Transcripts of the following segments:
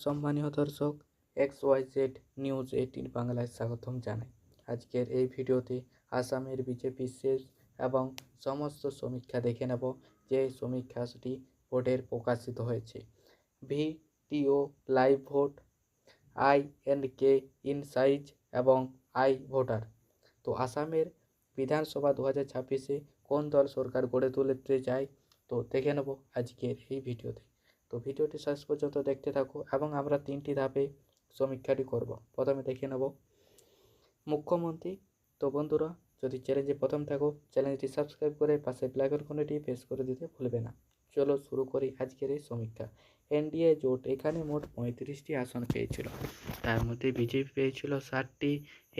সম্মানীয় দর্শক, XYZ news 18 বাংলায় স্বাগতম জানাই। আজকের এই ভিডিওতে আসামের বিজেপি শেষ এবং সমস্ত সমীক্ষা দেখে নেব, যে সমীক্ষাটি বোর্ডের প্রকাশিত হয়েছে। ভিডিও লাইভ ভোট, INK ইনসাইজ এবং ভোটার। তো আসামের বিধানসভা 2026-এ কোন দল সরকার গড়ে তুলতে চায়, তো দেখে নেব আজকের এই ভিডিওতে। তো ভিডিওটি শেষ পর্যন্ত দেখতে থাকো এবং আমরা 3টি ধাপে সমীক্ষাটি করব। প্রথমে দেখে নেব মুখ্যমন্ত্রী। তো বন্ধুরা, যদি চ্যানেলে প্রথম থাকো, চ্যানেলটি সাবস্ক্রাইব করে পাশে বেল আইকনটি প্রেস করে দিতে ভুলবে না। চলো শুরু করি আজকের এই সমীক্ষা। এনডিএ জোট এখানে মোট 35টি আসন পেয়েছিল। তার মধ্যে বিজেপি পেয়েছিল 60টি,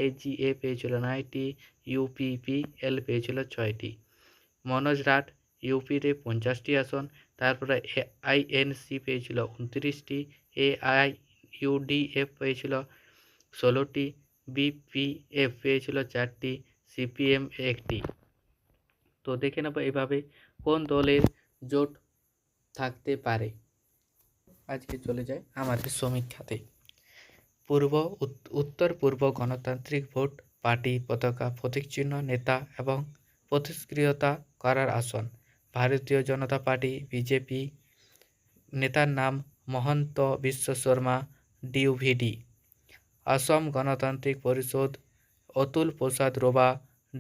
AGA পেয়েছিল 9টি, UPPL পেয়েছিল 6টি। মনোজ রাট ইউপিতে 50টি আসন। তারপরে INC পেয়েছিল 29টি, AIUDF পেয়েছিল 16টি, BPF পেয়েছিল 4টি, CPM 1টি। তো দেখে নেব এভাবে কোন দলের জোট থাকতে পারে। আজকে চলে যায় আমাদের সমীক্ষাতে। উত্তর পূর্ব গণতান্ত্রিক ভোট, পার্টি পতাকা, প্রতীক চিহ্ন, নেতা এবং প্রতিক্রিয়তা করার আসন। ভারতীয় জনতা পার্টি বিজেপি, নেতার নাম মহন্ত বিশ্ব শর্মা, DUVD। অসম গণতান্ত্রিক পরিষদ, অতুল প্রসাদ রোবা,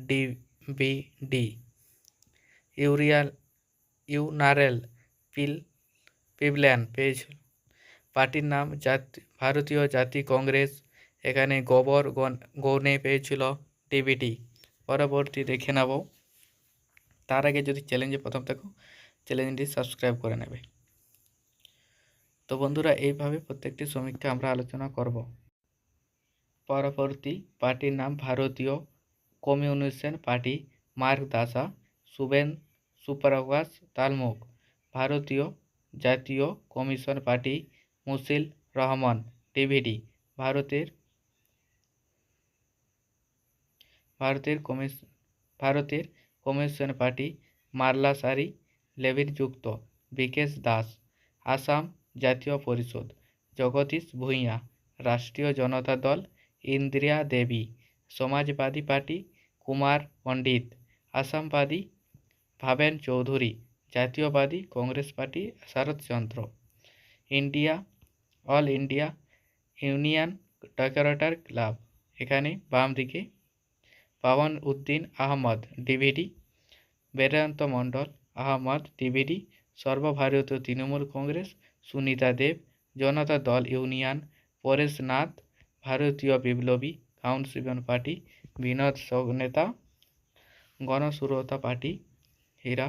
DBD। ইউনারেল পিবল্যান পেয়েছিল, পার্টির নাম ভারতীয় জাতীয় কংগ্রেস, এখানে গোবর গৌনে পেয়েছিল DBD। পরবর্তী দেখে নেব। তার আগে যদি চ্যানেলে প্রথম থাকো, চ্যানেলটি সাবস্ক্রাইব করে নেবে। তো বন্ধুরা, এইভাবে প্রত্যেকটি সমীক্ষা আমরা আলোচনা করব। পরবর্তী পার্টির নাম ভারতীয় কমিউনিস্ট পার্টি, মার্ক দাসা, সুবেন সুপ্রকাশ তালমুক। ভারতীয় জাতীয় কমিশন পার্টি, মুশিল রহমান, DVD। ভারতের কমিশন পার্টি, মারলা সারি, লেভির যুক্ত, বিকেশ দাস। আসাম জাতীয় পরিষদ, Jagadish Bhuiyan. Rashtriya Janata Dal, Indira Devi. Samajwadi party, Kumar Pandit. Asambadi, Bhaben Chowdhury. Jatiyabadi Congress party, Sharatchandra. All India union decorator club, এখানে বাম দিকে পাওয়ান উদ্দিন আহমদ, DVD। বেদান্ত মণ্ডল আহমদ, DVD। সর্বভারতীয় তৃণমূল কংগ্রেস, সুনিতা দেব। জনতা দল ইউনিয়ন, পরেশ নাথ। ভারতীয় বিপ্লবী কাউন্সিল পার্টি, বিনোদ নেতা। গণসুরতা পার্টি, হীরা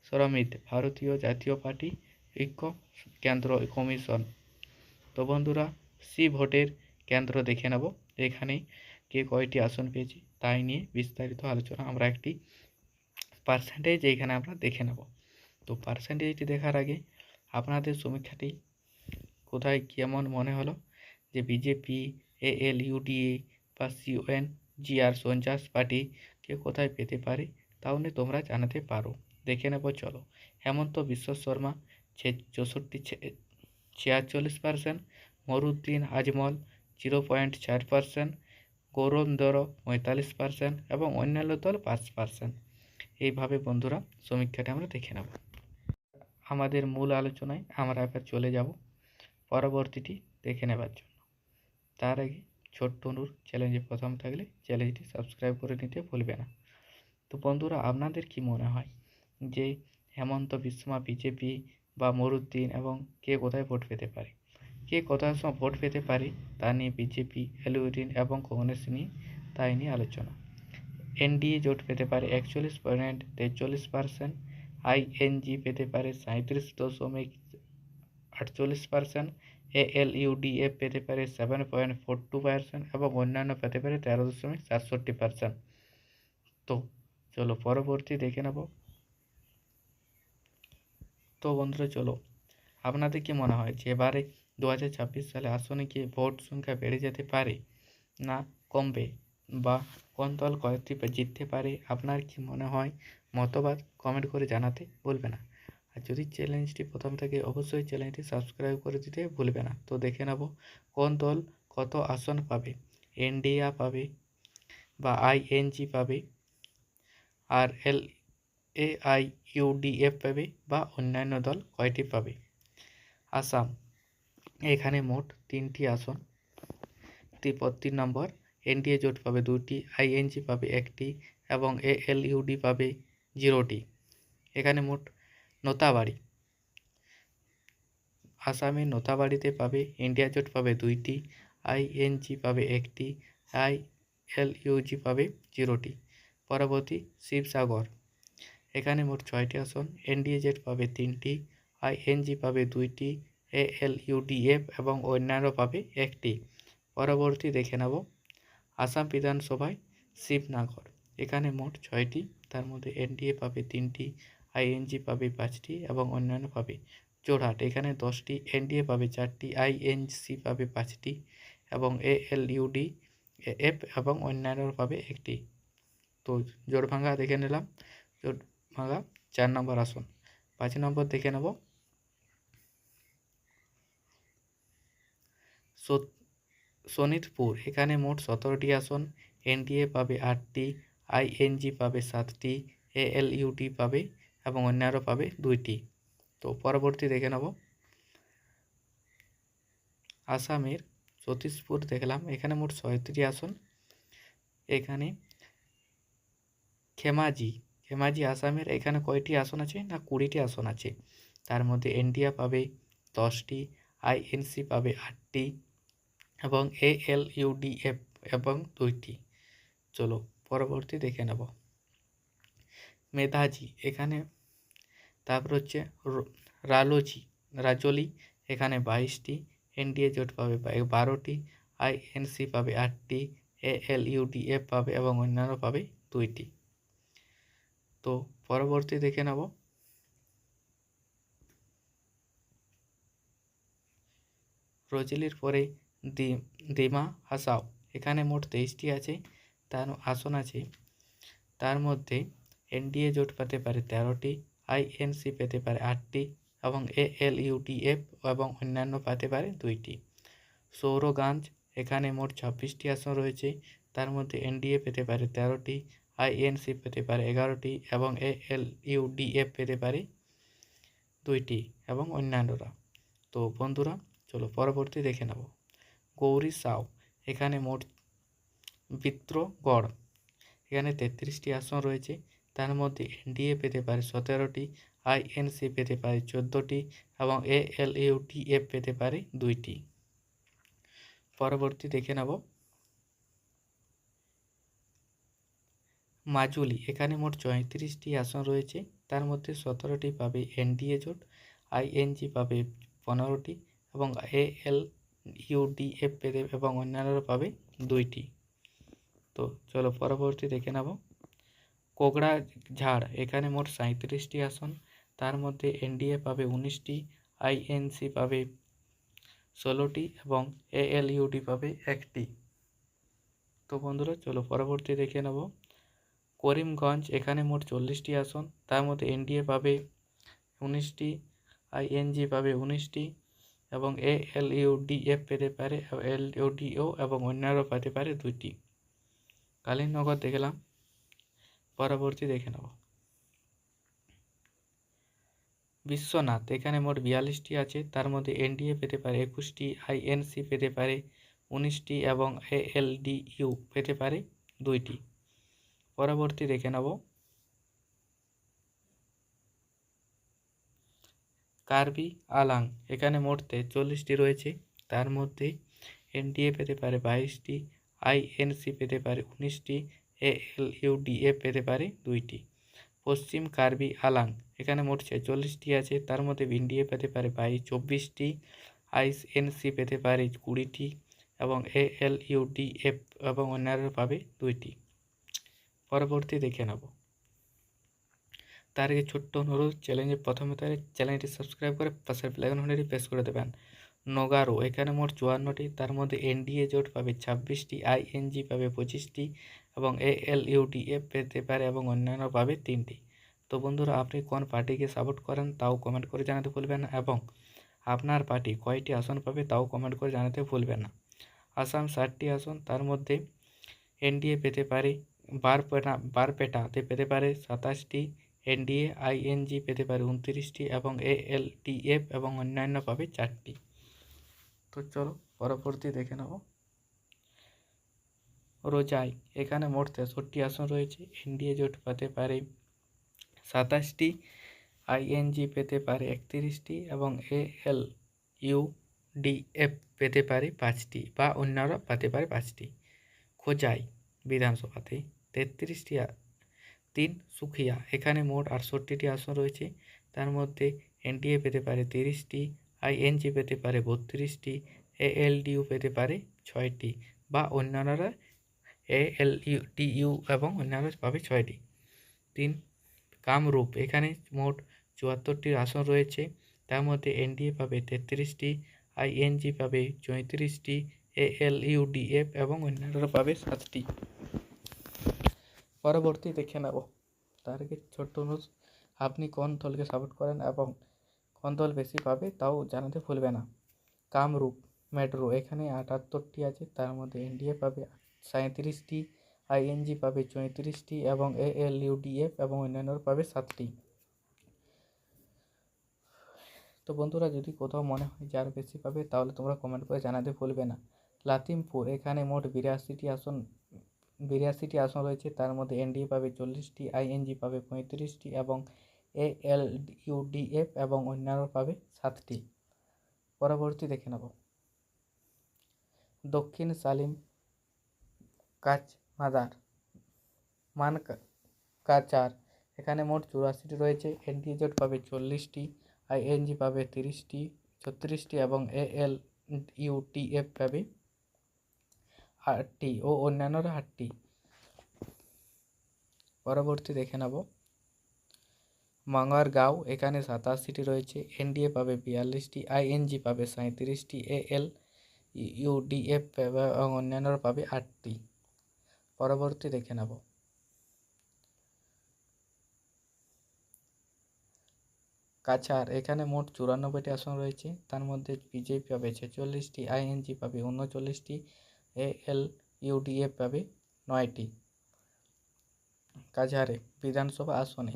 সরমিত। ভারতীয় জাতীয় পার্টি, ঐক্য কেন্দ্র কমিশন। তো বন্ধুরা, ভোটের কেন্দ্র দেখে নেব, এখানে কে কয়টি আসন পেয়েছে তাই নিয়ে বিস্তারিত আলোচনা। আমরা একটি পার্সেন্টেজ এইখানে আমরা দেখে নেব। তো পার্সেন্টেজটি দেখার আগে আপনাদের সমীক্ষাটি কোথায় কেমন মনে হলো, যে বিজেপি, ALUDA বা CONGR সঞ্চাস পার্টি কে কোথায় পেতে পারে, তাহলে তোমরা জানাতে পারো। দেখে নেব চলো। হেমন্ত বিশ্ব শর্মা 46%, মরুদ্দিন আজমল 0.4%, গৌরন্দর 45% এবং অন্যান্য দল 5%। এইভাবে বন্ধুরা সমীক্ষাটি আমরা দেখে নেব। আমাদের মূল আলোচনায় আমরা এবার চলে যাব পরবর্তীটি দেখে নেবার জন্য। তার আগে ছোট্ট অনুরোধ, চ্যানেলে প্রথম থাকলে চ্যানেলটি সাবস্ক্রাইব করে নিতে ভুলবে না। তো বন্ধুরা, আপনাদের কি মনে হয় যে হেমন্ত বিশ্বমা বিজেপি বা মরুদ্দিন এবং কে কোথায় ভোট পেতে পারে, কে কোথায় সময় ভোট পেতে পারে তা নিয়ে বিজেপি, এলউডিন এবং কংগ্রেস নিয়ে তাই নিয়ে আলোচনা। NDA জোট পেতে পারে 41.43%, ING পেতে পারে 37.48%, ALUDF পেতে পারে 7.42% এবং অন্যান্য পেতে পারে 13.63%। তো চলো পরবর্তী দেখে নেব। তো বন্ধুরা চলো, আপনাদের কি মনে হয় যে এবারে 2026 সালে আসনে কি ভোট সংখ্যা বেড়ে যেতে পারে না কমবে, বা কোন দল কয়েকটি জিততে পারে? আপনার কি মনে হয় মতবাদ কমেন্ট করে জানাতে ভুলবে না। আর আর যদি চ্যালেঞ্জটি প্রথম থেকে অবশ্যই চ্যানেলটি সাবস্ক্রাইব করে দিতে ভুলবে না। তো দেখে নেব কোন দল কত আসন পাবে। এনডিএ পাবে বা আইএনজি পাবে, আর এআইইউডিএফ পাবে বা অন্যান্য দল কয়টি পাবে। আসাম, এখানে মোট 3টি আসন। 3 নম্বর, এনডিএ জোট পাবে 2টি, আইএনজি পাবে 1টি এবং এএলইউডি পাবে 0টি। এখানে মোট নোতাবাড়ি, আসামে নোতাবাড়িতে পাবে ইন্ডিয়া জোট পাবে 2টি, আইএনজি পাবে 1টি, আইএলইউজি পাবে 0টি। পরবর্তী শিবসাগর, এখানে মোট 6টি আসন। এনডিএ জোট পাবে 3টি, আইএনজি পাবে 2টি, এএলইউডিএফ এবং অন্যান্য পাবে 1টি। পরবর্তী দেখে নেব আসাম বিধানসভায় শিবনগর, এখানে মোট 6টি, তার মধ্যে এনডিএ পাবে 3টি, আইএনজি পাবে 5টি এবং অন্যান্য পাবে। যোরহাট, এখানে 10টি, এনডিএ পাবে 4টি, আইএনসি পাবে 5টি এবং এএলইউডি এফ এবং অন্যান্য পাবে 1টি। তো জোড়ভাঙ্গা দেখে নিলাম। জোড়ভাঙ্গা 4 নম্বর আসন। 5 নম্বর দেখে নেব শোনিতপুর, এখানে মোট 17টি আসন। এনডিএ পাবে 8টি, আইএনজি পাবে 7টি, এএলইউডি পাবে এবং অন্যান্য পাবে 2টি। তো পরবর্তী দেখে নেব আসামের সতীশপুর দেখলাম, এখানে মোট 37টি আসন। এখানে খেমাজি আসামের, এখানে কয়টি আসন আছে না 20টি আসন আছে। তার মধ্যে এনডিএ পাবে 10টি, আইএনসি পাবে 8টি এবং এএলইউডিএফ এবং 2টি। চলো পরবর্তী দেখে নেব মেধাজি, এখানে তারপর হচ্ছে রাজলি, এখানে 22টি, এনডিএ জোট পাবে 12টি, আইএনসি পাবে 8টি, এএলইউডিএফ পাবে এবং অন্যান্য পাবে 2টি। তো পরবর্তী দেখে নেব রজলির পরে ডিমা হাসাও, এখানে মোট 23টি আছে, তার আসন আছে। তার মধ্যে এনডিএ জোট পেতে পারে 13টি, আইএনসি পেতে পারে 8টি এবং এএলইউডিএফ এবং অন্যান্য পেতে পারে 2টি। সৌরগঞ্জ, এখানে মোট 26টি আসন রয়েছে। তার মধ্যে এনডিএ পেতে পারে 13টি, আইএনসি পেতে পারে 11টি এবং এএলইউডিএফ পেতে পারে 2টি এবং অন্যান্যরা। তো বন্ধুরা চলো পরবর্তী দেখে নেব গৌরী সাউ, এখানে মোট বিত্রগড়, এখানে 33টি আসন রয়েছে। তার মধ্যে এনডিএ পেতে পারে 17টি, আইএনসি পেতে পারে 14টি এবং এএলইউডিএফ পেতে পারে 2টি। পরবর্তী দেখে নেব মাজুলি, এখানে মোট 34টি আসন রয়েছে। তার মধ্যে 17টি পাবে এনডিএ জোট, আইএনজি পাবে 15টি এবং এএলইউডিএফ পেতে এবং অন্যান্যরা পাবে 2টি। তো চলো পরবর্তী দেখে নেব কোকড়াঝাড়, এখানে মোট 37টি আসন। তার মধ্যে এনডিএ পাবে 19টি, আইএনসি পাবে 16টি এবং এএলইউডি পাবে 1টি। তো বন্ধুরা চলো পরবর্তী দেখে নেব করিমগঞ্জ, এখানে মোট 40টি আসন। তার মধ্যে এনডিএ পাবে 19টি, আইএনজি পাবে 19টি এবং এএলইউডিএফ পেতে পারে এলইউডিও এবং অন্যান্য পেতে পারে 2টি। কালীনগর দেখলাম। পরবর্তী দেখে নেব বিশ্বনাথ, এখানে মোট 42টি আছে। তার মধ্যে এনডিএ পেতে পারে 21টি, আইএনসি পেতে পারে 19টি এবং এএলডিইউ পেতে পারে 2টি। পরবর্তী দেখে নেব কার্বি আলাং, এখানে মোট 43টি রয়েছে। তার মধ্যে এনডিএ পেতে পারে 22টি, আইএনসি পেতে পারে 19টি, এএলইউডিএফ পেতে পারে 2টি। পশ্চিম কার্বি আলাং, এখানে মোট 46টি আছে। তার মধ্যে এনডিএ পেতে পারে 24টি, আইএনসি পেতে পারে 20টি এবং এএলইউডিএফ এবং অন্যান্য পাবে 2টি। পরবর্তী দেখে নেব তার আগে ছোট্ট অনুরোধ, প্রথমে চ্যানেলটি সাবস্ক্রাইব করে পাশের বেল আইকনটি প্রেস করে দেবেন। নগারো, এখানে মোট 54টি। তার মধ্যে এনডিএ জোট পাবে 26টি, আইএনজি পাবে 25টি এবং এএলইউডিএফ পেতে পারে এবং অন্যান্য পাবে 3টি। তো বন্ধুরা, আপনি কোন পার্টিকে সাপোর্ট করেন তাও কমেন্ট করে জানাতে ভুলবেন না, এবং আপনার পার্টি কয়টি আসন পাবে তাও কমেন্ট করে জানাতে ভুলবেন না। আসাম 60টি আসন, তার মধ্যে এনডিএ পেতে পারে বারপেটাতে পেতে পারে 27টি, এনডিএ আইএনজি পেতে পারে 29টি এবং এএলডিএফ এবং অন্যান্য পাবে 4টি। তো চলো পরবর্তী দেখে নেব। রোজাই, এখানে মোট 63টি আসন রয়েছে। এনডিএ জোট পেতে পারে 27টি, আইএনজি পেতে পারে 31টি এবং এএলইউডিএফ পেতে পারে 5টি বা অন্যরা পেতে পারে 5টি। খোজাই বিধানসভাতে 33টি, 3 সুখিয়া, এখানে মোট 68টি আসন রয়েছে। তার মধ্যে এনডিএ পেতে পারে 30টি, আইএনজি পেতে পারে 32টি, এএলডিইউ পেতে পারে 6টি বা অন্যান্যরা এএলডিইউ এবং অন্যান্য পাবে 6টি। 3 কামরূপ, এখানে মোট 74টি আসন রয়েছে। তার মধ্যে এনডিএ পাবে 33টি, আইএনজি পাবে 34টি, এএলইউডিএফ এবং অন্যান্যরা পাবে 7টি। পরবর্তী দেখে নেব। তার আগে ছোট্ট অনুরোধ, আপনি কোন দলকে সাপোর্ট করেন এবং কোন দল বেশি পাবে তাও জানাতে ভুলবে না। কামরূপ মেট্রো, এখানে 78টি আছে। তার মধ্যে এনডিএ পাবে 37টি, আইএনজি পাবে 34টি এবং এএলইউডিএফ এবং অন্যান্যরা পাবে 7টি। তো বন্ধুরা, যদি কোথাও মনে হয় যার বেশি পাবে তাহলে তোমরা কমেন্ট করে জানাতে ভুলবে না। লাতিমপুর, এখানে মোট 82টি আসন রয়েছে। তার মধ্যে এনডিএ পাবে 40টি, আইএনজি পাবে 35টি এবং এএলইউডিএফ এবং অন্যান্য পাবে 7টি। পরবর্তী দেখে নেব। দক্ষিণ সালিম মানকাচার, এখানে মোট 84টি রয়েছে। এনডিএ জোট পাবে 40টি, আইএনজি পাবে 36টি এবং এএলইউডিএফ পাবে 8টি ও অন্যান্যরা 8টি। পরবর্তী দেখে নেব। মাঙ্গারগাঁও, এখানে 87টি রয়েছে। এনডিএ পাবে 42টি, আইএনজি পাবে 37টি, এএলইউডিএফ এবং অন্যান্যরা পাবে 8টি। পরবর্তী দেখে নেব। কাছাড়, এখানে মোট 94টি আসন রয়েছে। তার মধ্যে বিজেপি পাবে 46টি, আইএনজি পাবে 39টি, এএলইউডিএফ পাবে 9টি। কাছাড়ে বিধানসভা আসনে।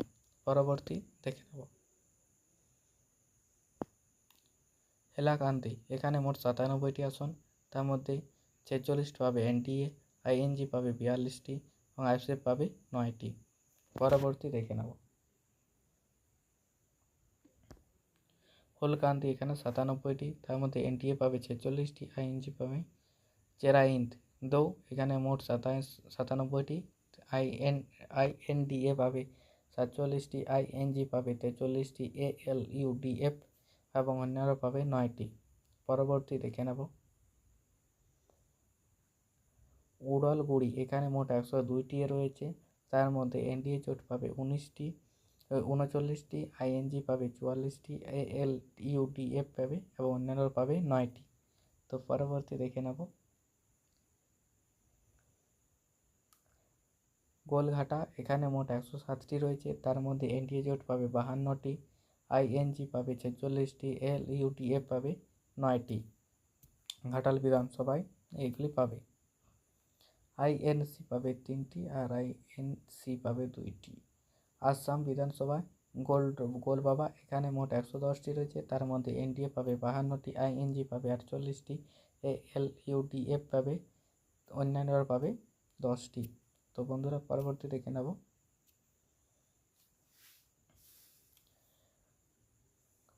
পরবর্তী দেখে নেব। হেলাকান্দি, এখানে মোট 97টি আসন। তার মধ্যে 46টি পাবে এনডিএ, আইএনজি পাবে 42টি এবং আইএসএফ পাবে 9টি। পরবর্তী দেখে নেব। ফুলকান্দি, এখানে 97টি। তার মধ্যে এনডিএ পাবে 46টি, আইএনজি পাবে চেরাইন্দ দো, এখানে মোট 97টি। আইএনডিএ পাবে 47টি, আইএনজি পাবে 43টি, এএলইউডিএফ এবং অন্যরা পাবে 9টি। পরবর্তী দেখে নেব। উড়লগুড়ি, এখানে মোট 102টি রয়েছে। তার মধ্যে এনডিএ জোট পাবে 39টি, আইএনজি পাবে 44টি, এএলইউডিএফ পাবে এবং অন্যান্যরা পাবে 9টি। তো পরবর্তী দেখে নেব। গোলঘাটা, এখানে মোট 107টি রয়েছে। তার মধ্যে এনডিএ জোট পাবে 52টি, আইএনজি পাবে 46টি, এলইউডিএফ পাবে 9টি। ঘাটাল বিধানসভায় এইগুলি পাবে। আইএনসি পাবে 3টি আর আইএনসি পাবে 2টি। আসাম বিধানসভায় গোলবাবা, এখানে মোট 110টি রয়েছে। তার মধ্যে এনডিএ পাবে 52টি, আইএনজি পাবে 48টি, এএলইউডিএফ পাবে অন্যান্যরা পাবে 10টি। তো বন্ধুরা, পরবর্তী দেখে নেব।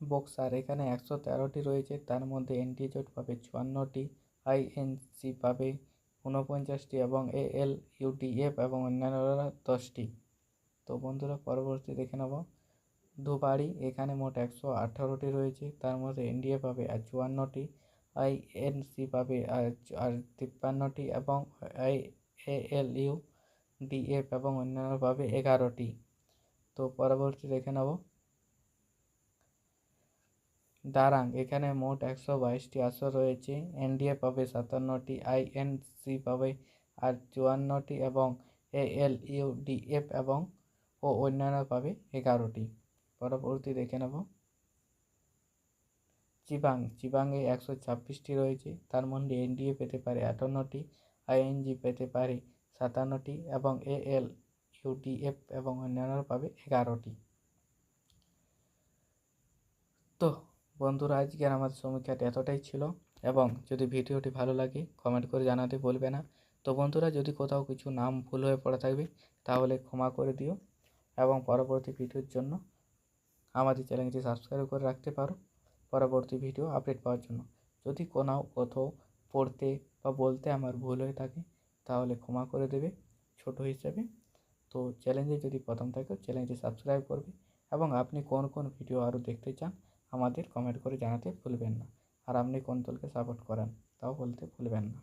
বক্সার, এখানে 113টি রয়েছে। তার মধ্যে এনডিএ জোট পাবে 54টি, আইএনসি পাবে 49টি এবং এএলইউডিএফ এবং অন্যান্যরা 10টি। তো বন্ধুরা, পরবর্তী দেখে নেব। ধুবাড়ি, এখানে মোট 118টি রয়েছে। তার মধ্যে এনডিএ পাবে 54টি, আইএনসি পাবে 53টি এবং এএলইউডিএফ এবং অন্যান্য পাবে 11টি। তো পরবর্তী দেখে নেব। দারাং, এখানে মোট 122টি আসন রয়েছে। এনডিএ পাবে 57টি, আইএনসি পাবে 54টি এবং এএলইউডিএফ এবং ও অন্যান্য পাবে 11টি। পরবর্তী দেখে নেব চিবাংয়ে 126টি রয়েছে, তার মধ্যে এনডিএ পেতে পারে 58টি, আইএনজি পেতে পারে 57টি এবং এএল ইউডিএফ এবং অন্যান্য পাবে 11টি। তো বন্ধুরা, আজকের আমাদের সমীক্ষাটা এতটাই ছিল, এবং যদি ভিডিওটি ভালো লাগে কমেন্ট করে জানাতে বলবে না। তো বন্ধুরা, যদি কোথাও কিছু নাম ভুল হয়ে পড়ে থাকবে তাহলে ক্ষমা করে দিও, এবং পরবর্তী ভিডিওর জন্য আমাদের চ্যানেলটি সাবস্ক্রাইব করে রাখতে পারো পরবর্তী ভিডিও আপডেট পাওয়ার জন্য। যদি কোথাও পড়তে বা বলতে আমার ভুল হয়ে থাকে তাহলে ক্ষমা করে দেবে ছোট হিসেবে। তো চ্যানেলে যদি প্রথম থাকে চ্যানেলটি সাবস্ক্রাইব করবে, এবং আপনি কোন কোন ভিডিও আরও দেখতে চান আমাদের কমেন্ট করে জানাতে ভুলবেন না। আর আপনি কোন দলকে সাপোর্ট করেন তাও বলতে ভুলবেন না।